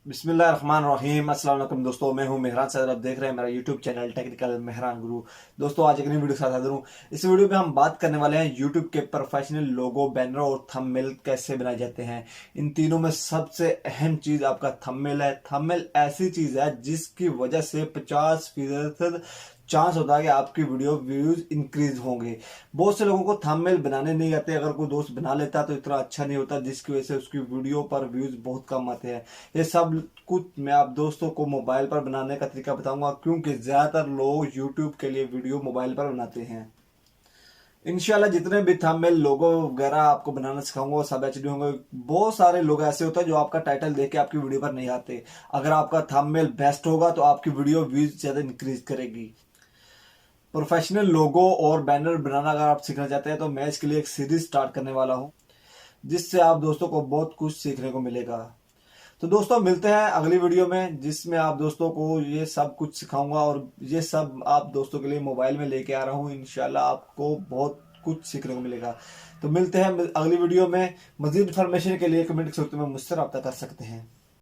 बिस्मिल्लाहिर्रहमानिर्रहीम। अस्सलाम वालेकुम दोस्तों, मैं हूं मेहरान सर। आप देख रहे हैं मेरा यूट्यूब चैनल टेक्निकल मेहरान गुरु। दोस्तों आज एक नई वीडियो के साथ हाजिर हूं। इस वीडियो में हम बात करने वाले हैं यूट्यूब के प्रोफेशनल लोगो, बैनर और थंबनेल कैसे बनाए जाते हैं। इन तीनों में सबसे अहम चीज आपका थंबनेल है। थंबनेल ऐसी चीज है जिसकी वजह से 50% चांस होता है कि आपकी वीडियो व्यूज इंक्रीज होंगे। बहुत से लोगों को थंबनेल बनाने नहीं आते, अगर कोई दोस्त बना लेता तो इतना अच्छा नहीं होता, जिसकी वजह से उसकी वीडियो पर व्यूज बहुत कम आते हैं। ये सब कुछ मैं आप दोस्तों को मोबाइल पर बनाने का तरीका बताऊंगा, क्योंकि ज्यादातर लोग यूट्यूब के लिए वीडियो मोबाइल पर बनाते हैं। इंशाल्लाह जितने भी थंबनेल लोगो वगैरह आपको बनाना सिखाऊंगा वो सब एचडी होंगे। बहुत सारे लोग ऐसे होते हैं जो आपका टाइटल देख के आपकी वीडियो पर नहीं आते। अगर आपका थंबनेल बेस्ट होगा तो आपकी वीडियो व्यूज ज्यादा इंक्रीज करेगी। प्रोफेशनल लोगो और बैनर बनाना अगर आप सीखना चाहते हैं तो मैं इसके लिए एक सीरीज स्टार्ट करने वाला हूं, जिससे आप दोस्तों को बहुत कुछ सीखने को मिलेगा। तो दोस्तों मिलते हैं अगली वीडियो में, जिसमें आप दोस्तों को ये सब कुछ सिखाऊंगा और ये सब आप दोस्तों के लिए मोबाइल में लेके आ रहा हूँ। इंशाल्लाह आपको बहुत कुछ सीखने को मिलेगा। तो मिलते हैं अगली वीडियो में। मजीद इन्फॉर्मेशन के लिए कमेंट सेक्शन में मुझसे रब्ता कर सकते हैं।